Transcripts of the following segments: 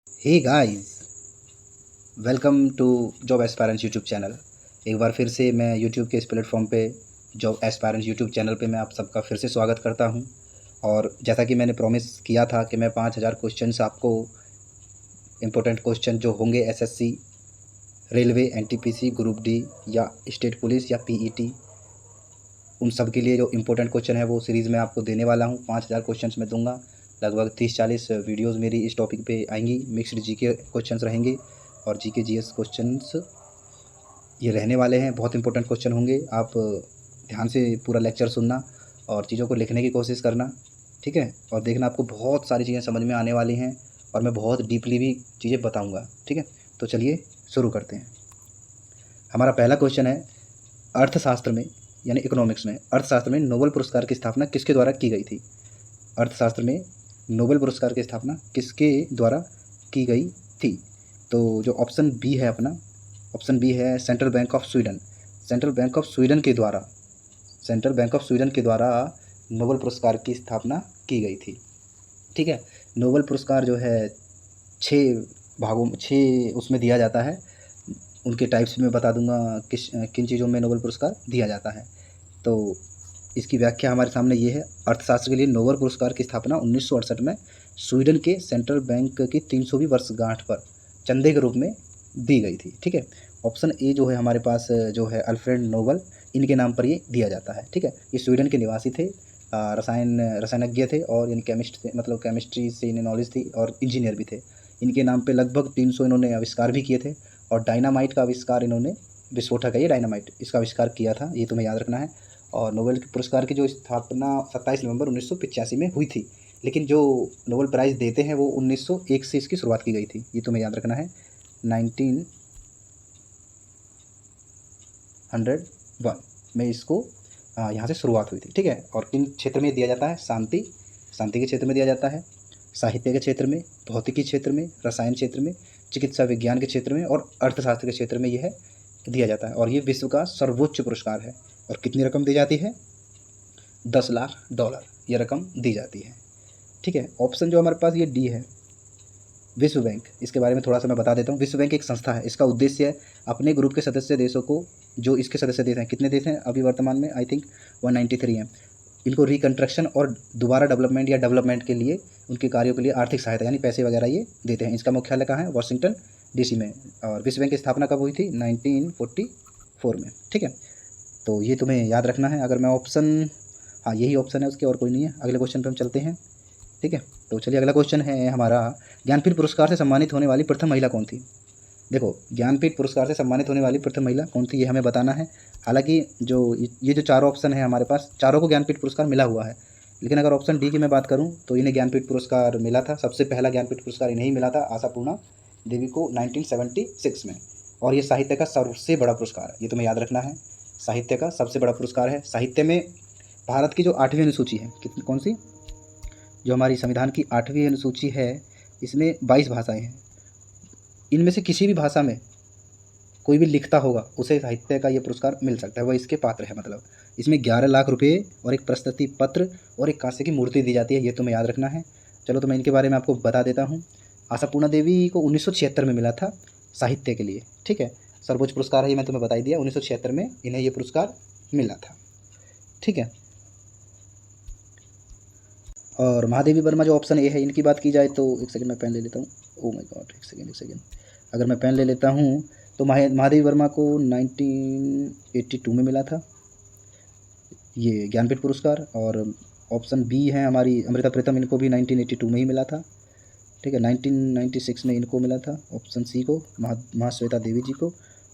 Hey guys, welcome to job aspirants YouTube channel. एक बार फिर से मैं यूट्यूब के इस प्लेटफॉर्म पे जॉब एस्पायरेंट्स यूट्यूब चैनल पे मैं आप सबका फिर से स्वागत करता हूं। और जैसा कि मैंने प्रॉमिस किया था कि मैं 5000 क्वेश्चंस आपको इम्पोर्टेंट क्वेश्चन जो होंगे SSC, railway, NTPC, group D या स्टेट पुलिस या पीईटी, उन सब के लिए जो इम्पोर्टेंट क्वेश्चन है वो सीरीज़ में आपको देने वाला हूँ। 5000 क्वेश्चंस मैं दूंगा। लगभग 30-40 वीडियोस मेरी इस टॉपिक पे आएंगी। मिक्स्ड जीके क्वेश्चंस रहेंगे और जीके जीएस क्वेश्चंस ये रहने वाले हैं। बहुत इंपॉर्टेंट क्वेश्चन होंगे। आप ध्यान से पूरा लेक्चर सुनना और चीज़ों को लिखने की कोशिश करना, ठीक है। और देखना, आपको बहुत सारी चीज़ें समझ में आने वाली हैं और मैं बहुत डीपली भी चीज़ें बताऊँगा, ठीक है। तो चलिए शुरू करते हैं। हमारा पहला क्वेश्चन है, अर्थशास्त्र में यानी इकोनॉमिक्स में, अर्थशास्त्र में नोबेल पुरस्कार की स्थापना किसके द्वारा की गई थी? अर्थशास्त्र में नोबेल पुरस्कार की स्थापना किसके द्वारा की गई थी? तो जो ऑप्शन बी है अपना, ऑप्शन बी है central bank of Sweden. Central bank of Sweden के द्वारा, सेंट्रल बैंक ऑफ स्वीडन के द्वारा नोबेल पुरस्कार की स्थापना की गई थी, ठीक है। नोबेल पुरस्कार जो है 6 भागों में, 6 उसमें दिया जाता है। उनके टाइप्स में बता दूंगा किन चीज़ों में नोबेल पुरस्कार दिया जाता है। तो इसकी व्याख्या हमारे सामने ये है। अर्थशास्त्र के लिए नोबेल पुरस्कार की स्थापना 1968 में स्वीडन के सेंट्रल बैंक की 300वीं वर्षगांठ पर चंदे के रूप में दी गई थी, ठीक है। ऑप्शन ए जो है हमारे पास जो है अल्फ्रेड नोबेल, इनके नाम पर ये दिया जाता है, ठीक है। ये स्वीडन के निवासी थे, रसायनज्ञ थे और यानी केमिस्ट थे, मतलब केमिस्ट्री से इन्हें नॉलेज थी और इंजीनियर भी थे। इनके नाम पे लगभग 300 इन्होंने आविष्कार भी किए थे और डायनामाइट का आविष्कार इन्होंने, विस्फोटक है ये डायनामाइट, इसका आविष्कार किया था, ये तुम्हें याद रखना है। और नोबेल पुरस्कार की जो स्थापना 27 नवंबर 1985 में हुई थी, लेकिन जो नोबेल प्राइज़ देते हैं वो 1901 से इसकी शुरुआत की गई थी, ये तुम्हें याद रखना है। 1901 में इसको यहाँ से शुरुआत हुई थी, ठीक है। और किन क्षेत्र में दिया जाता है? शांति के क्षेत्र में दिया जाता है, साहित्य के क्षेत्र में, भौतिकी क्षेत्र में, रसायन क्षेत्र में, चिकित्सा विज्ञान के क्षेत्र में और अर्थशास्त्र के क्षेत्र में यह दिया जाता है। और ये विश्व का सर्वोच्च पुरस्कार है। और कितनी रकम दी जाती है? $10 लाख ये रकम दी जाती है, ठीक है। ऑप्शन जो हमारे पास ये डी है, विश्व बैंक। इसके बारे में थोड़ा सा मैं बता देता हूँ। विश्व बैंक एक संस्था है। इसका उद्देश्य है अपने ग्रुप के सदस्य देशों को, जो इसके सदस्य देश हैं, कितने देश हैं अभी वर्तमान में? आई थिंक 193 हैं। इनको रिकन्स्ट्रक्शन और दोबारा डेवलपमेंट या डेवलपमेंट के लिए, उनके कार्यों के लिए आर्थिक सहायता यानी पैसे वगैरह ये देते हैं। इसका मुख्यालय कहाँ है? वाशिंगटन डीसी में। और विश्व बैंक की स्थापना कब हुई थी? 1944 में, ठीक है। तो ये तुम्हें याद रखना है। अगर मैं ऑप्शन, हाँ यही ऑप्शन है उसके, और कोई नहीं है। अगले क्वेश्चन पे हम चलते हैं, ठीक है। तो चलिए अगला क्वेश्चन है हमारा, ज्ञानपीठ पुरस्कार से सम्मानित होने वाली प्रथम महिला कौन थी? देखो, ज्ञानपीठ पुरस्कार से सम्मानित होने वाली प्रथम महिला कौन थी ये हमें बताना है। हालांकि जो ये जो चारों ऑप्शन है हमारे पास, चारों को ज्ञानपीठ पुरस्कार मिला हुआ है, लेकिन अगर ऑप्शन डी की मैं बात करूं तो इन्हें ज्ञानपीठ पुरस्कार मिला था। सबसे पहला ज्ञानपीठ पुरस्कार इन्हें ही मिला था, आशापूर्णा देवी को 1976 में। और ये साहित्य का सबसे बड़ा पुरस्कार है, ये तुम्हें याद रखना है। साहित्य का सबसे बड़ा पुरस्कार है। साहित्य में भारत की जो 8वीं अनुसूची है, कितनी, कौन सी, जो हमारी संविधान की 8वीं अनुसूची है, इसमें 22 भाषाएं हैं। इनमें से किसी भी भाषा में कोई भी लिखता होगा उसे साहित्य का ये पुरस्कार मिल सकता है, वह इसके पात्र है। मतलब इसमें 11 लाख रुपए और एक प्रशस्ति पत्र और एक कांस्य की मूर्ति दी जाती है, ये तुम्हें याद रखना है। चलो तो मैं इनके बारे में आपको बता देता हूँ। आशापूर्णा देवी को 1976 में मिला था साहित्य के लिए, ठीक है। सर्वोच्च पुरस्कार है ये, मैं तुम्हें बता ही दिया। 1976 में इन्हें ये पुरस्कार मिला था, ठीक है। और महादेवी वर्मा जो ऑप्शन ए है, इनकी बात की जाए तो, एक सेकंड मैं पेन ले लेता हूँ। ओ माय गॉड, एक सेकंड। अगर मैं पेन ले लेता हूँ तो महादेवी वर्मा को 1982 में मिला था ये ज्ञानपीठ पुरस्कार। और ऑप्शन बी है हमारी अमृता प्रीतम, इनको भी 1982 में ही मिला था, ठीक है। 1996 में इनको मिला था, ऑप्शन सी को, महाश्वेता देवी जी को।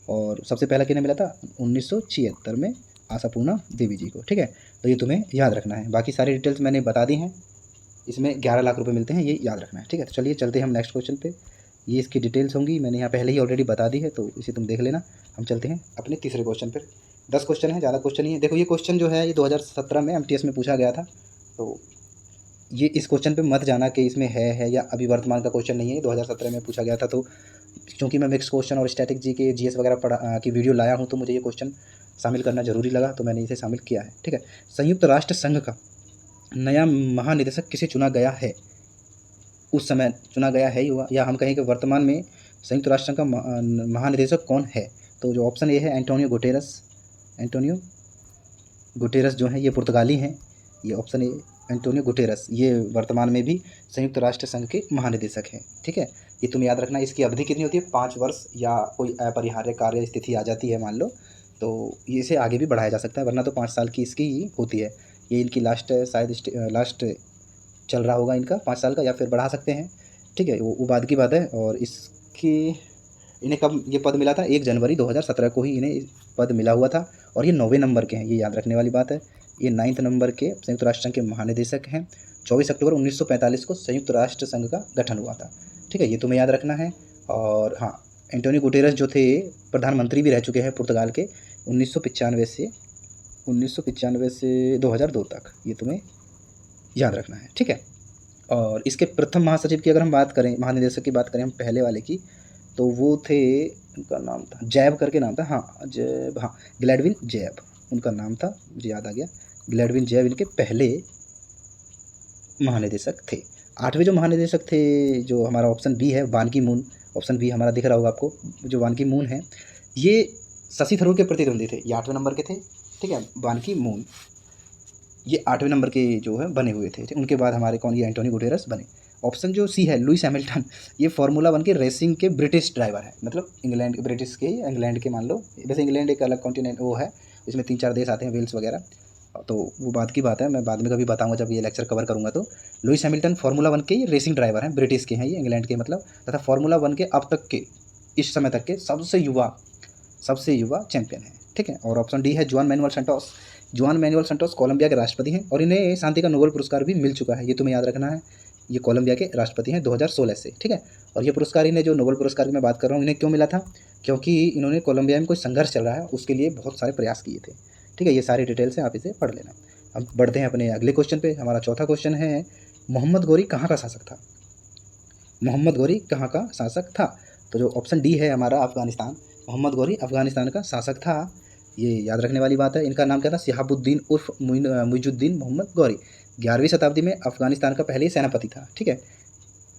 और सबसे पहला किन्हें मिला था? 1976 में आशापूर्णा देवी जी को, ठीक है। तो ये तुम्हें याद रखना है। बाकी सारी डिटेल्स मैंने बता दी हैं। इसमें 11 लाख रुपए मिलते हैं, ये याद रखना है, ठीक है। तो चलिए चलते हैं हम नेक्स्ट क्वेश्चन पे। ये इसकी डिटेल्स होंगी, मैंने यहाँ पहले ही ऑलरेडी बता दी है, तो इसे तुम देख लेना। हम चलते हैं अपने तीसरे क्वेश्चन पर। 10 क्वेश्चन है, ज़्यादा क्वेश्चन नहीं है। देखो, ये क्वेश्चन जो है ये 2017 में एमटीएस में पूछा गया था। तो ये इस क्वेश्चन पे मत जाना कि इसमें है या अभी वर्तमान का क्वेश्चन नहीं है, 2017 में पूछा गया था। तो क्योंकि मैं मिक्स क्वेश्चन और स्टैटिक जी के जीएस वगैरह की वीडियो लाया हूँ, तो मुझे ये क्वेश्चन शामिल करना जरूरी लगा, तो मैंने इसे शामिल किया है, ठीक है। संयुक्त राष्ट्र संघ का नया महानिदेशक किसे चुना गया है? उस समय चुना गया है या हम कहें कि वर्तमान में संयुक्त राष्ट्र संघ का महानिदेशक कौन है? तो जो ऑप्शन ए है एंटोनियो गुटेरस। एंटोनियो गुटेरस जो हैं ये पुर्तगाली हैं। ये ऑप्शन ए एंटोनियो गुटेरस, ये वर्तमान में भी संयुक्त राष्ट्र संघ के महानिदेशक हैं। ठीक है, ये तुम्हें याद रखना। इसकी अवधि कितनी होती है? 5 वर्ष, या कोई अपरिहार्य कार्य स्थिति आ जाती है मान लो तो ये इसे आगे भी बढ़ाया जा सकता है, वरना तो 5 साल की इसकी होती है। ये इनकी लास्ट शायद लास्ट चल रहा होगा इनका 5 साल का, या फिर बढ़ा सकते हैं। ठीक है, वो बाद की बात है। और इन्हें कब ये पद मिला था? 1 जनवरी 2017 को ही इन्हें पद मिला हुआ था। और ये 9वें नंबर के हैं, ये याद रखने वाली बात है। ये 9th नंबर के संयुक्त राष्ट्र संघ के महानिदेशक हैं। 24 अक्टूबर 1945 को संयुक्त राष्ट्र संघ का गठन हुआ था। ठीक है, ये तुम्हें याद रखना है। और हाँ, एंटोनियो गुटेरस जो थे प्रधानमंत्री भी रह चुके हैं पुर्तगाल के 1995 से 2002 तक, ये तुम्हें याद रखना है। ठीक है, और इसके प्रथम महासचिव की अगर हम बात करें, महानिदेशक की बात करें हम पहले वाले की, तो वो थे, उनका नाम था जैब करके नाम था। हाँ, ग्लैडविन जैब उनका नाम था, मुझे याद आ गया। ग्लैडविन जैब इनके पहले महानिदेशक थे। 8वें जो महानिदेशक थे, जो हमारा ऑप्शन बी है, बान की मून। ऑप्शन बी हमारा दिख रहा होगा आपको, जो बान की मून है, ये शशि थरूर के प्रतिद्वंदी थे। ये 8वें नंबर के थे। ठीक है, बान की मून ये 8वें नंबर के जो है बने हुए थे। उनके बाद हमारे कौन? ये एंटोनियो गुटेरस बने। ऑप्शन जो सी है, लुइस हैमिल्टन, ये फार्मूला 1 के रेसिंग के ब्रिटिश ड्राइवर है। मतलब इंग्लैंड, ब्रिटिश के, इंग्लैंड के मान लो। वैसे इंग्लैंड एक अलग कॉन्टिनेंट वो है, इसमें 3-4 देश आते हैं, वेल्स वगैरह, तो वो बात की बात है, मैं बाद में कभी बताऊंगा जब ये लेक्चर कवर करूंगा। तो लुइस हैमिल्टन फार्मूला 1 के रेसिंग ड्राइवर हैं, ब्रिटिश के हैं ये, इंग्लैंड के मतलब, तथा फार्मूला 1 के अब तक के, इस समय तक के सबसे युवा चैंपियन हैं। ठीक है, और ऑप्शन डी है जुआन मैनुअल सैंटोस। जुआन मैनुअल सैंटोस कोलंबिया के राष्ट्रपति हैं, और इन्हें शांति का नोबेल पुरस्कार भी मिल चुका है, ये तुम्हें याद रखना है। ये कोलंबिया के राष्ट्रपति हैं 2016 से। ठीक है, और ये पुरस्कार इन्हें, जो नोबेल पुरस्कार की मैं बात कर रहा हूँ, इन्हें क्यों मिला था? क्योंकि इन्होंने कोलंबिया में कोई संघर्ष चल रहा है उसके लिए बहुत सारे प्रयास किए थे। ठीक है, ये सारी डिटेल्स हैं, आप इसे पढ़ लेना। अब बढ़ते हैं अपने अगले क्वेश्चन पे। हमारा चौथा क्वेश्चन है, मोहम्मद गौरी कहाँ का शासक था? मोहम्मद गौरी कहाँ का शासक था? तो जो ऑप्शन डी है हमारा, अफगानिस्तान। मोहम्मद गौरी अफगानिस्तान का शासक था, ये याद रखने वाली बात है। इनका नाम क्या था? शिहाबुद्दीन उर्फ मुइजुद्दीन मोहम्मद गौरी। 11वीं शताब्दी में अफगानिस्तान का पहले सेनापति था। ठीक है,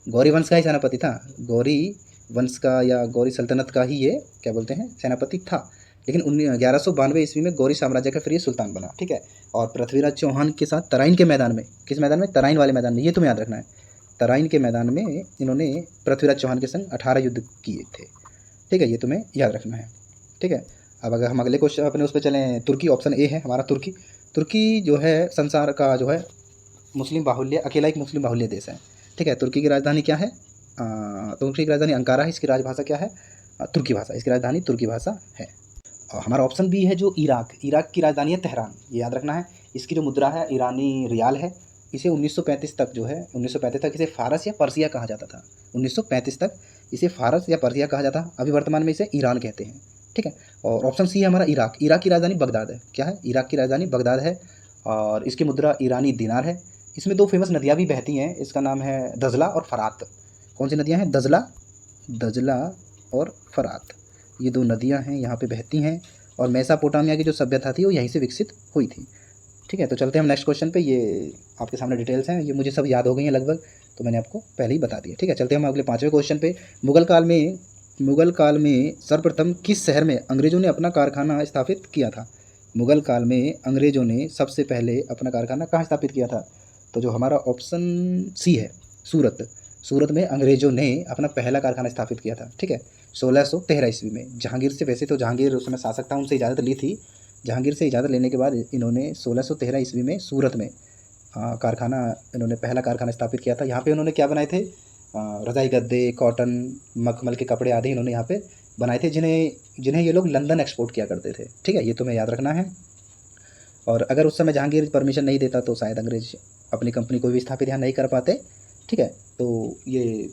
गौरी वंश का ही सेनापति था। गौरी वंश का या गौरी सल्तनत का ही ये क्या बोलते हैं, सेनापति था। लेकिन 1192 ईस्वी में गौरी साम्राज्य का फिर ये सुल्तान बना। ठीक है, और पृथ्वीराज चौहान के साथ तराइन के मैदान में, किस मैदान में? तराइन वाले मैदान में, ये तुम्हें याद रखना है। तराइन के मैदान में इन्होंने पृथ्वीराज चौहान के संग 18 युद्ध किए थे। ठीक है, ये तुम्हें याद रखना है। ठीक है, अब अगर हम अगले क्वेश्चन अपने उस पर चलें, तुर्की। ऑप्शन ए है हमारा तुर्की। तुर्की जो है संसार का जो है मुस्लिम बाहुल्य, अकेला एक मुस्लिम बाहुल्य देश है। ठीक है, तुर्की की राजधानी क्या है? तुर्की की राजधानी अंकारा है। इसकी राजभाषा क्या है? तुर्की भाषा। इसकी राजधानी तुर्की भाषा है। और हमारा ऑप्शन बी है जो इराक की राजधानी है तेहरान, ये याद रखना है। इसकी जो मुद्रा है ईरानी रियाल है। इसे 1935 तक जो है, 1935 तक इसे फारस या पर्सिया कहा जाता था। 1935 तक इसे फारस या पर्सिया कहा जाता। अभी वर्तमान में इसे ईरान कहते हैं। ठीक है, और ऑप्शन सी है हमारा इराक की राजधानी बगदाद है। क्या है? इराक की राजधानी बगदाद है, और इसकी मुद्रा ईरानी दिनार है। इसमें 2 फेमस नदियाँ भी बहती हैं, इसका नाम है दजला और फरात। कौन सी नदियाँ हैं? दजला और फरात, ये 2 नदियाँ हैं, यहाँ पे बहती हैं। और मेसोपोटामिया की जो सभ्यता थी वो यहीं से विकसित हुई थी। ठीक है, तो चलते हैं हम नेक्स्ट क्वेश्चन पे। ये आपके सामने डिटेल्स हैं, ये मुझे सब याद हो गई हैं लगभग, तो मैंने आपको पहले ही बता दिया। ठीक है, चलते हैं हम अगले 5वें क्वेश्चन पे। मुगल काल में सर्वप्रथम किस शहर में अंग्रेज़ों ने अपना कारखाना स्थापित किया था? मुगल काल में अंग्रेज़ों ने सबसे पहले अपना कारखाना कहाँ स्थापित किया था? तो जो हमारा ऑप्शन सी है, सूरत में अंग्रेज़ों ने अपना पहला कारखाना स्थापित किया था। ठीक है, 1613 ईस्वी में जहांगीर से। वैसे तो जहांगीर उस समय शासक था, उनसे इजाज़त ली थी। जहांगीर से इजाज़त लेने के बाद इन्होंने 1613 ईस्वी में सूरत में कारखाना, इन्होंने पहला कारखाना स्थापित किया था। यहाँ पे उन्होंने क्या बनाए थे? रज़ाई गद्दे, कॉटन, मखमल के कपड़े आदि इन्होंने यहाँ पे बनाए थे, जिन्हें ये लोग लंदन एक्सपोर्ट किया करते थे। ठीक है, ये तुम्हें याद रखना है। और अगर उस समय जहांगीर परमिशन नहीं देता तो शायद अंग्रेज अपनी कंपनी को भी स्थापित यहाँ नहीं कर पाते। ठीक है, तो ये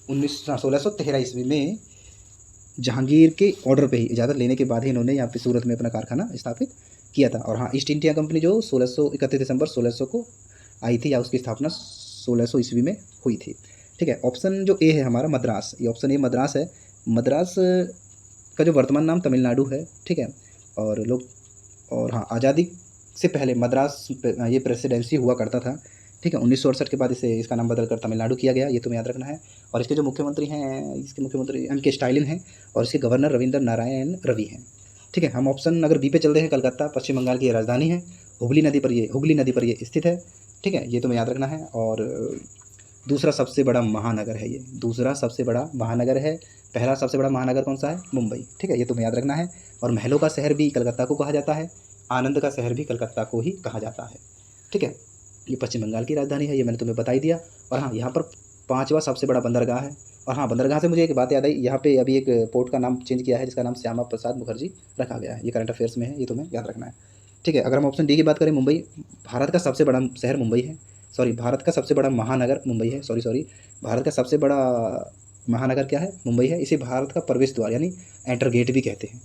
1613 ईस्वी में जहांगीर के ऑर्डर पे ही, इजाज़त लेने के बाद ही इन्होंने यहाँ पे सूरत में अपना कारखाना स्थापित किया था। और हाँ, ईस्ट इंडिया कंपनी जो 31 दिसंबर 1600 को आई थी, या उसकी स्थापना 1600 ईस्वी में हुई थी। ठीक है, ऑप्शन जो ए है हमारा मद्रास, ये ऑप्शन ए मद्रास है। मद्रास का जो वर्तमान नाम तमिलनाडु है। ठीक है, और हाँ, आज़ादी से पहले मद्रास ये प्रेसिडेंसी हुआ करता था। ठीक है। 1968 के बाद इसका नाम बदलकर तमिलनाडु किया गया, ये तुम्हें याद रखना है। और इसके जो मुख्यमंत्री हैं, इसके मुख्यमंत्री एम के स्टालिन हैं और इसके गवर्नर रविंद्र नारायण रवि हैं। ठीक है। हम ऑप्शन अगर बी पे चल रहे हैं, कलकत्ता पश्चिम बंगाल की राजधानी है, हुगली नदी पर ये स्थित है। ठीक है, ये तुम्हें याद रखना है। और दूसरा सबसे बड़ा महानगर है ये, दूसरा सबसे बड़ा महानगर है। पहला सबसे बड़ा महानगर कौन सा है? मुंबई। ठीक है, ये तुम्हें याद रखना है। और महलों का शहर भी कलकत्ता को कहा जाता है, आनंद का शहर भी कलकत्ता को ही कहा जाता है। ठीक है, ये पश्चिम बंगाल की राजधानी है, ये मैंने तुम्हें बता ही दिया। और हाँ, यहाँ पर 5वां सबसे बड़ा बंदरगाह है। और हाँ, बंदरगाह से मुझे एक बात याद आई, यहाँ पे अभी एक पोर्ट का नाम चेंज किया है जिसका नाम श्यामा प्रसाद मुखर्जी रखा गया है। ये करंट अफेयर्स में है, ये तुम्हें याद रखना है। ठीक है, अगर हम ऑप्शन डी की बात करें, मुंबई भारत का सबसे बड़ा शहर मुंबई है, सॉरी भारत का सबसे बड़ा महानगर मुंबई है, सॉरी भारत का सबसे बड़ा महानगर क्या है? मुंबई है। इसे भारत का प्रवेश द्वार यानी एंटर गेट भी कहते हैं।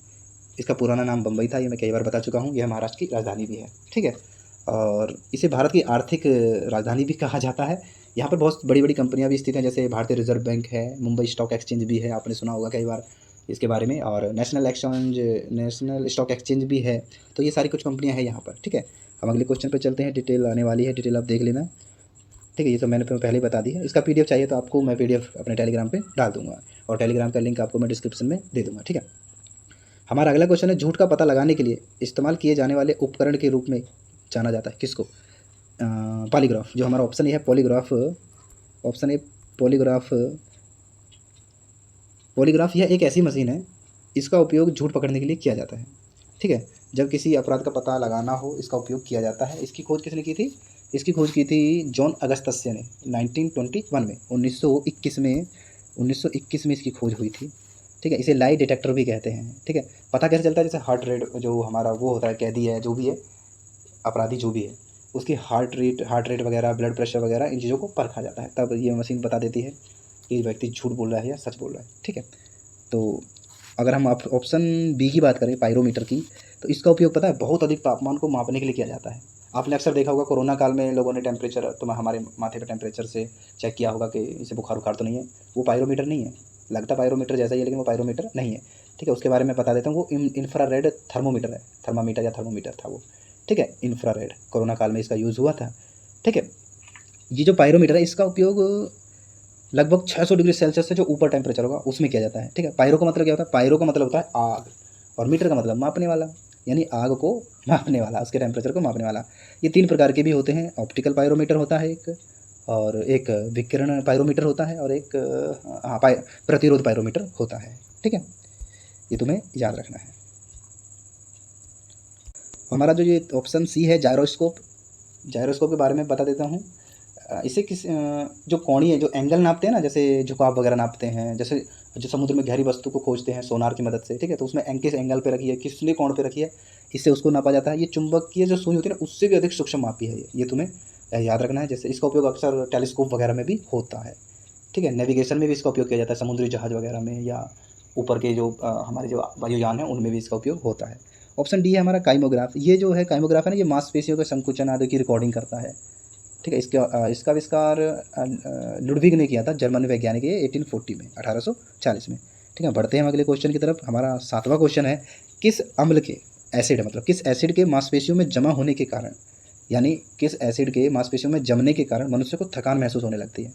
इसका पुराना नाम बम्बई था, ये मैं कई बार बता चुका हूँ। यह महाराष्ट्र की राजधानी भी है। ठीक है, और इसे भारत की आर्थिक राजधानी भी कहा जाता है। यहाँ पर बहुत बड़ी बड़ी कंपनियाँ भी स्थित हैं, जैसे भारतीय रिजर्व बैंक है, मुंबई स्टॉक एक्सचेंज भी है, आपने सुना होगा कई बार इसके बारे में, और नेशनल स्टॉक एक्सचेंज भी है। तो ये सारी कुछ कंपनियाँ हैं यहाँ पर। ठीक है, हम अगले क्वेश्चन पर चलते हैं। डिटेल आने वाली है, डिटेल आप देख लेना। ठीक है, ये तो मैंने पहले ही बता दी है। इसका PDF चाहिए तो आपको मैं PDF अपने टेलीग्राम पे डाल दूंगा, और टेलीग्राम का लिंक आपको मैं डिस्क्रिप्शन में दे दूंगा। ठीक है, हमारा अगला क्वेश्चन है, झूठ का पता लगाने के लिए इस्तेमाल किए जाने वाले उपकरण के रूप में जाना जाता है किसको? पॉलीग्राफ। जो हमारा ऑप्शन ए है polygraph, option A polygraph. Polygraph यह एक ऐसी मशीन है, इसका उपयोग झूठ पकड़ने के लिए किया जाता है। ठीक है, जब किसी अपराध का पता लगाना हो इसका उपयोग किया जाता है। इसकी खोज किसने की थी? इसकी खोज की थी जॉन अगस्टस्य ने 1921 में, 1921 में इसकी खोज हुई थी। ठीक है, इसे लाई डिटेक्टर भी कहते हैं। ठीक है, पता कैसे चलता है? जैसे हार्ट रेट जो हमारा वो होता है, कैदी है जो भी है, अपराधी जो भी है, उसकी हार्ट रेट वगैरह, ब्लड प्रेशर वगैरह, इन चीज़ों को परखा जाता है। तब ये मशीन बता देती है कि व्यक्ति झूठ बोल रहा है या सच बोल रहा है। ठीक है, तो अगर हम ऑप्शन बी की बात करें, पायरोमीटर की, तो इसका उपयोग पता है बहुत अधिक तापमान को मापने के लिए किया जाता है। आपने अक्सर देखा होगा कोरोना काल में लोगों ने टेम्परेचर, तो हमारे माथे पे टेम्परेचर से चेक किया होगा कि इसे बुखार तो नहीं है। वो पायरोमीटर नहीं है, लगता पायरोमीटर जैसा ही है लेकिन वो पायरोमीटर नहीं है। ठीक है, उसके बारे में बता देता हूँ। वो इंफ्रारेड थर्मोमीटर है, थर्मामीटर या थर्मोमीटर था वो। ठीक है, इंफ्रारेड कोरोना काल में इसका यूज़ हुआ था। ठीक है, ये जो पायरोमीटर है इसका उपयोग लगभग 600 डिग्री सेल्सियस से जो ऊपर टेम्परेचर होगा उसमें किया जाता है। ठीक है, पायरो का मतलब क्या होता है? पायरो का मतलब होता है आग, और मीटर का मतलब मापने वाला, यानी आग को मापने वाला, उसके टेम्परेचर को मापने वाला। ये 3 प्रकार के भी होते हैं। ऑप्टिकल पायरोमीटर होता है एक, और एक विकिरण पायरोमीटर होता है, और एक प्रतिरोध पायरोमीटर होता है। ठीक है, ये तुम्हें याद रखना है। हमारा जो ये ऑप्शन सी है, जायरोस्कोप, जायरोस्कोप के बारे में बता देता हूँ। इसे जो कोणीय जो एंगल नापते हैं ना, जैसे झुकाव वगैरह नापते हैं, जैसे जो समुद्र में गहरी वस्तु को खोजते हैं सोनार की मदद से। ठीक है, तो उसमें किस एंगल पे रखी है, किसने कोण पे रखी है, इससे उसको नापा जाता है। ये चुंबकीय जो सुई होती है ना, उससे भी अधिक सूक्ष्म मापी है ये तुम्हें याद रखना है। जैसे इसका उपयोग अक्सर टेलीस्कोप वगैरह में भी होता है। ठीक है, नेविगेशन में भी इसका उपयोग किया जाता है, समुद्री जहाज वगैरह में, या ऊपर के जो हमारे जो वायुयान हैं उनमें भी इसका उपयोग होता है। ऑप्शन डी है हमारा काइमोग्राफ। ये जो है काइमोग्राफ है ना, ये मांसपेशियों के संकुचन आदि की रिकॉर्डिंग करता है। ठीक है, इसका आविष्कार लुडविग ने किया था, जर्मन वैज्ञानिक है, 1840 में, 1840 में। ठीक है, बढ़ते हैं हम अगले क्वेश्चन की तरफ। हमारा 7वां क्वेश्चन है, किस अम्ल के एसिड, मतलब किस एसिड के मांसपेशियों में जमा होने के कारण, यानी किस एसिड के मांसपेशियों में जमने के कारण मनुष्य को थकान महसूस होने लगती है?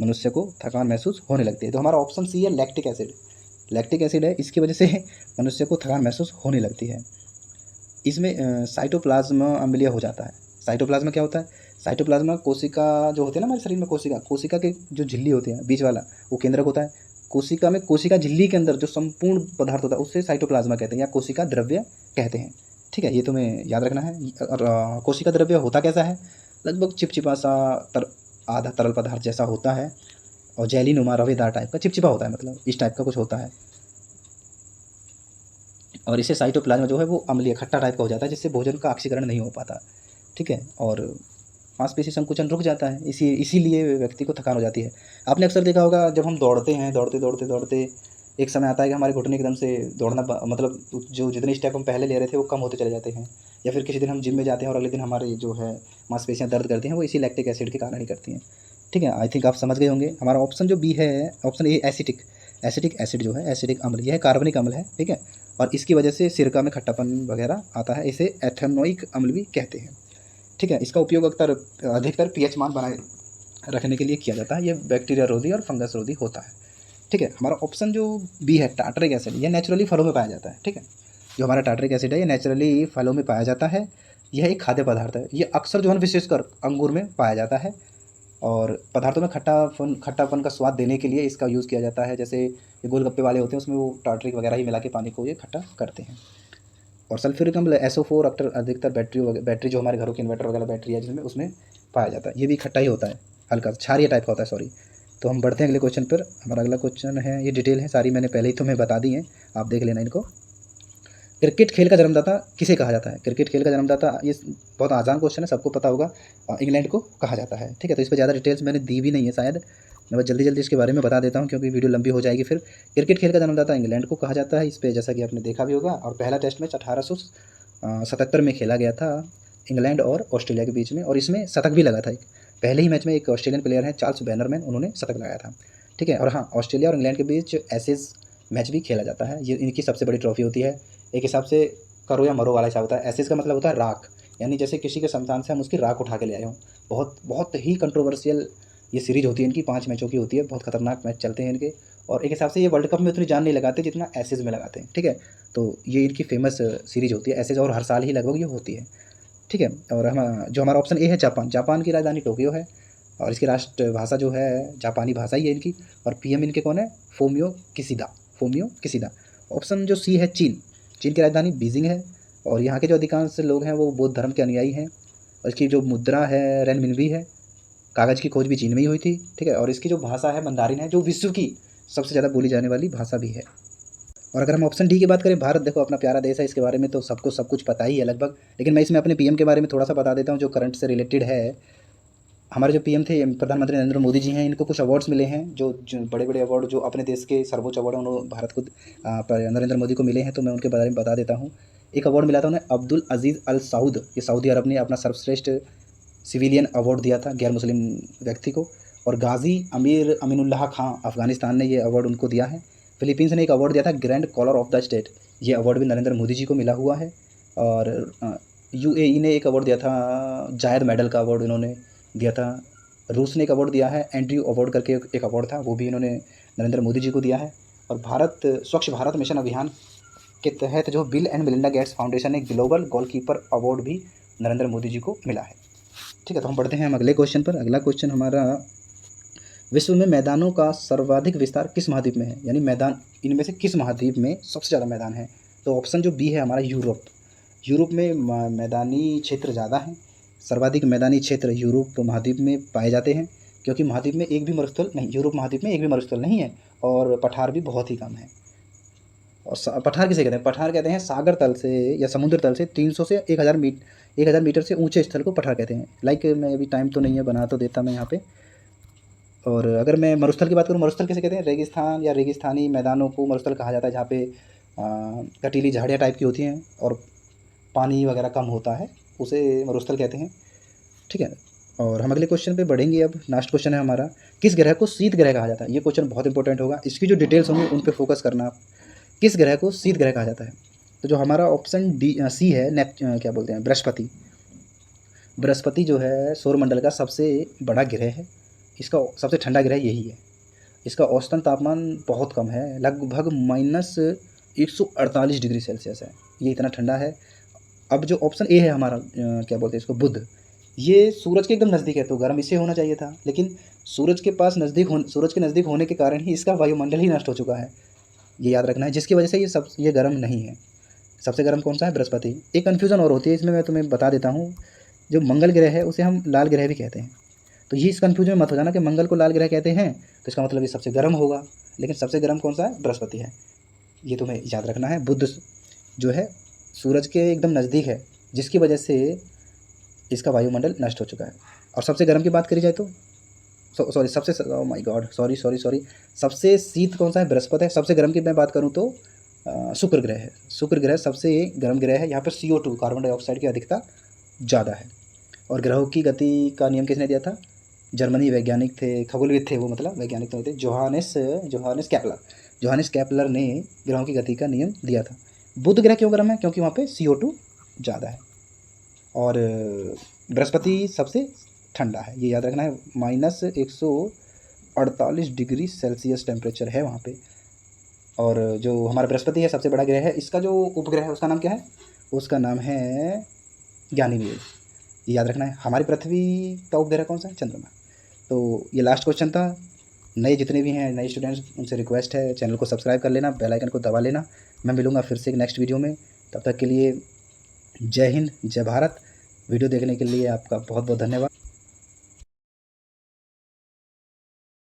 मनुष्य को थकान महसूस होने लगती है। तो हमारा ऑप्शन सी है लैक्टिक एसिड। लैक्टिक एसिड है, इसकी वजह से मनुष्य को थकान महसूस होने लगती है। इसमें साइटोप्लाज्म अम्लीय हो जाता है। साइटोप्लाज्म क्या होता है? साइटोप्लाज्म कोशिका जो होती है ना हमारे शरीर में, कोशिका के जो झिल्ली होती है बीच वाला, वो केंद्रक होता है। कोशिका में, कोशिका झिल्ली के अंदर जो संपूर्ण पदार्थ होता है उसे साइटोप्लाज्मा कहते हैं, या कोशिका द्रव्य कहते हैं। ठीक है, ये तुम्हें याद रखना है। और कोशिका द्रव्य होता कैसा है? लगभग चिपचिपा सा आधा तरल पदार्थ जैसा होता है, और जेली नुमा रवेदार टाइप का चिपचिपा होता है, मतलब इस टाइप का कुछ होता है। और इसे साइटोप्लाज्मा जो है वो अम्लीय खट्टा टाइप का हो जाता है, जिससे भोजन का ऑक्सीकरण नहीं हो पाता। ठीक है, और मांसपेशी संकुचन रुक जाता है, इसीलिए व्यक्ति को थकान हो जाती है। आपने अक्सर देखा होगा जब हम दौड़ते हैं, दौड़ते एक समय आता है कि हमारे घुटने एकदम से दौड़ना, मतलब जो जितने स्टेप हम पहले ले रहे थे वो कम होते चले जाते हैं। या फिर किसी दिन हम जिम में जाते हैं और अगले दिन हमारे जो है मांसपेशियाँ दर्द करती हैं, वो इसी लैक्टिक एसिड के कारण ही करती हैं। ठीक है, आई थिंक आप समझ गए होंगे। हमारा ऑप्शन जो बी है, ऑप्शन ए एसिटिक एसिड जो है, एसिडिक अम्ल, यह कार्बनिक अम्ल है। ठीक है, और इसकी वजह से सिरका में खट्टापन वगैरह आता है, इसे एथेनोइक अम्ल भी कहते हैं। ठीक है। इसका उपयोग अधिकतर पीएच मान बनाए रखने के लिए किया जाता है। ये बैक्टीरिया रोधी और फंगस रोधी होता है। ठीक है। हमारा ऑप्शन जो बी है टार्टरिक एसिड, ये नेचुरली फलों में पाया जाता है। ठीक है। जो हमारा टार्टरिक एसिड है ये नेचुरली फलों में पाया जाता है। यह एक खाद्य पदार्थ है। ये अक्सर जो है विशेषकर अंगूर में पाया जाता है और पदार्थों में खट्टापन का स्वाद देने के लिए इसका यूज़ किया जाता है। जैसे ये गोलगप्पे वाले होते हैं उसमें वो टार्टरिक वगैरह ही मिला के पानी को ये खट्टा करते हैं। और सल्फ्यूरिक अम्ल SO4 अधिकतर बैटरी जो हमारे घरों के इन्वर्टर वगैरह बैटरी है जिसमें उसमें पाया जाता है। ये भी खट्टा ही होता है, हल्का क्षारीय टाइप का होता है, सॉरी। तो हम बढ़ते हैं अगले क्वेश्चन पर। हमारा अगला क्वेश्चन है, ये डिटेल है सारी मैंने पहले ही तुम्हें बता दी है, आप देख लेना इनको। क्रिकेट खेल का जन्मदाता किसे कहा जाता है? क्रिकेट खेल का जन्मदाता, ये बहुत आसान क्वेश्चन है, सबको पता होगा, इंग्लैंड को कहा जाता है। ठीक है। तो इस पर ज़्यादा डिटेल्स मैंने दी भी नहीं है शायद, मैं बस जल्दी इसके बारे में बता देता हूँ क्योंकि वीडियो लंबी हो जाएगी फिर। क्रिकेट खेल का जन्मदाता इंग्लैंड को कहा जाता है। इस पर जैसा कि आपने देखा भी होगा। और पहला टेस्ट मैच 1877 में खेला गया था इंग्लैंड और ऑस्ट्रेलिया के बीच में, और इसमें शतक भी लगा था। एक पहले ही मैच में एक ऑस्ट्रेलियन प्लेयर है चार्ल्स बैनरमैन, उन्होंने शतक लगाया था। ठीक है। और हाँ, ऑस्ट्रेलिया और इंग्लैंड के बीच एशेज़ मैच भी खेला जाता है। ये इनकी सबसे बड़ी ट्रॉफी होती है। एक हिसाब से करो या मरो वाला हिसाब होता है। एशेज़ का मतलब होता है राख, यानी जैसे किसी के शमशान से हम उसकी राख उठा के ले आए हों। बहुत ही कंट्रोवर्शियल ये सीरीज़ होती है इनकी, 5 मैचों की होती है, बहुत खतरनाक मैच चलते हैं इनके। और एक हिसाब से ये वर्ल्ड कप में उतनी जान नहीं लगाते जितना एशेज़ में लगाते हैं। ठीक है। तो ये इनकी फेमस सीरीज़ होती है एशेज़, और हर साल ही लगभग ये होती है। ठीक है। और जो हमारा ऑप्शन ए है जापान की राजधानी टोक्यो है, और इसकी राष्ट्रभाषा जो है जापानी भाषा ही है इनकी। और पीएम इनके कौन है? Fumio Kishida. ऑप्शन जो सी है चीन की राजधानी बीजिंग है, और यहाँ के जो अधिकांश लोग हैं वो बौद्ध धर्म के अनुयायी हैं। और इसकी जो मुद्रा है रेनमिनबी है। कागज़ की खोज भी चीन में ही हुई थी। ठीक है। और इसकी जो भाषा है मंदारिन है, जो विश्व की सबसे ज़्यादा बोली जाने वाली भाषा भी है। और अगर हम ऑप्शन डी की बात करें, भारत, देखो अपना प्यारा देश है, इसके बारे में तो सबको सब कुछ पता ही है लगभग, लेकिन मैं इसमें अपने पीएम के बारे में थोड़ा सा बता देता हूँ जो करंट से रिलेटेड है। हमारे जो पीएम थे, प्रधानमंत्री नरेंद्र मोदी जी हैं, इनको कुछ अवार्ड्स मिले हैं, जो बड़े बड़े अवार्ड, जो अपने देश के सर्वोच्च अवार्ड हैं, उन्होंने भारत को नरेंद्र मोदी को मिले हैं। तो मैं उनके बारे में बता देता हूँ। एक अवार्ड मिला था उन्हें अब्दुल अजीज़ अल सऊद, ये सऊदी अरब ने अपना सर्वश्रेष्ठ सिविलियन अवार्ड दिया था गैर मुस्लिम व्यक्ति को। और गाजी अमीर अमीनुल्लाह खां, अफ़गानिस्तान ने ये अवार्ड उनको दिया है। फिलीपींस ने एक अवार्ड दिया था grand collar of the state, ये अवार्ड भी नरेंद्र मोदी जी को मिला हुआ है। और UAE ने एक अवार्ड दिया था, जायद मेडल का अवार्ड इन्होंने दिया था। रूस ने एक अवार्ड दिया है, एंड्रयू अवार्ड करके एक अवार्ड था, वो भी इन्होंने नरेंद्र मोदी जी को दिया है। और स्वच्छ भारत मिशन अभियान के तहत जो bill and Melinda Gates foundation ने ग्लोबल गोलकीपर अवार्ड भी नरेंद्र मोदी जी को मिला है। ठीक है। तो हम बढ़ते हैं हम अगले क्वेश्चन पर। अगला क्वेश्चन हमारा, विश्व में मैदानों का सर्वाधिक विस्तार किस महाद्वीप में है? यानी मैदान इनमें से किस महाद्वीप में सबसे ज़्यादा मैदान है? तो ऑप्शन जो बी है हमारा यूरोप में मैदानी क्षेत्र ज़्यादा है। सर्वाधिक मैदानी क्षेत्र यूरोप महाद्वीप में पाए जाते हैं, क्योंकि महाद्वीप में एक भी मरुस्थल नहीं, यूरोप महाद्वीप में एक भी मरुस्थल नहीं है, और पठार भी बहुत ही कम है। और पठार किसे कहते हैं? पठार कहते हैं सागर तल से या समुद्र तल से 300 से 1000 मीटर से ऊंचे स्थल को पठार कहते हैं। लाइक मैं अभी टाइम तो नहीं है, बना तो देता मैं यहाँ पे। और अगर मैं मरुस्थल की बात करूँ, मरुस्थल किसे कहते हैं? रेगिस्तान या रेगिस्तानी मैदानों को मरुस्थल कहा जाता है, जहाँ पे कटीली झाड़ियाँ टाइप की होती हैं और पानी वगैरह कम होता है, उसे मरुस्थल कहते हैं। ठीक है। और हम अगले क्वेश्चन पे बढ़ेंगे। अब लास्ट क्वेश्चन है हमारा, किस ग्रह को शीत ग्रह कहा जाता है? ये क्वेश्चन बहुत इंपॉर्टेंट होगा, इसकी जो डिटेल्स होंगी उन पर फोकस करना आप। किस ग्रह को शीत ग्रह कहा जाता है? तो जो हमारा ऑप्शन सी है, क्या बोलते हैं, बृहस्पति जो है सौरमंडल का सबसे बड़ा ग्रह है। इसका सबसे ठंडा ग्रह यही है। इसका औसतन तापमान बहुत कम है, लगभग -148 डिग्री सेल्सियस है, ये इतना ठंडा है। अब जो ऑप्शन ए है हमारा, क्या बोलते हैं इसको, बुध, ये सूरज के एकदम नज़दीक है, तो गर्म इससे होना चाहिए था, लेकिन सूरज के नज़दीक होने के कारण ही इसका वायुमंडल ही नष्ट हो चुका है, ये याद रखना है, जिसकी वजह से ये गर्म नहीं है। सबसे गर्म कौन सा है? बृहस्पति। एक कन्फ्यूज़न और होती है इसमें, मैं तुम्हें बता देता हूँ। जो मंगल ग्रह है उसे हम लाल ग्रह भी कहते हैं, तो ये इस कन्फ्यूजन में मत हो जाना कि मंगल को लाल ग्रह कहते हैं तो इसका मतलब ये सबसे गर्म होगा, लेकिन सबसे गर्म कौन सा है? बृहस्पति है, ये तुम्हें याद रखना है। बुध जो है सूरज के एकदम नज़दीक है, जिसकी वजह से इसका वायुमंडल नष्ट हो चुका है। और सबसे गर्म की बात करी जाए तो सॉरी सबसे शीत कौन सा है? बृहस्पति है। सबसे गर्म की मैं बात करूँ तो शुक्र ग्रह है। शुक्र ग्रह सबसे गर्म ग्रह है, यहाँ पर CO2 कार्बन डाइऑक्साइड की अधिकता ज़्यादा है। और ग्रहों की गति का नियम किसने दिया था? जर्मनी वैज्ञानिक थे, खगोलविद थे वो, मतलब वैज्ञानिक तो थे, जोहानिस कैपलर ने ग्रहों की गति का नियम दिया था। बुध ग्रह क्यों गर्म है? क्योंकि वहाँ पे CO2 ज़्यादा है। और बृहस्पति सबसे ठंडा है, ये याद रखना है। -148 डिग्री सेल्सियस टेम्परेचर है वहाँ पे। और जो हमारा बृहस्पति है सबसे बड़ा ग्रह है, इसका जो उपग्रह है उसका नाम क्या है? उसका नाम है गैनीमेड, ये याद रखना है। हमारी पृथ्वी का उपग्रह कौन सा है? चंद्रमा। तो ये लास्ट क्वेश्चन था। नए जितने भी हैं नए स्टूडेंट्स, उनसे रिक्वेस्ट है चैनल को सब्सक्राइब कर लेना, बेल आइकन को दबा लेना। मैं मिलूँगा फिर से एक नेक्स्ट वीडियो में, तब तक के लिए जय हिंद, जय भारत। वीडियो देखने के लिए आपका बहुत बहुत धन्यवाद।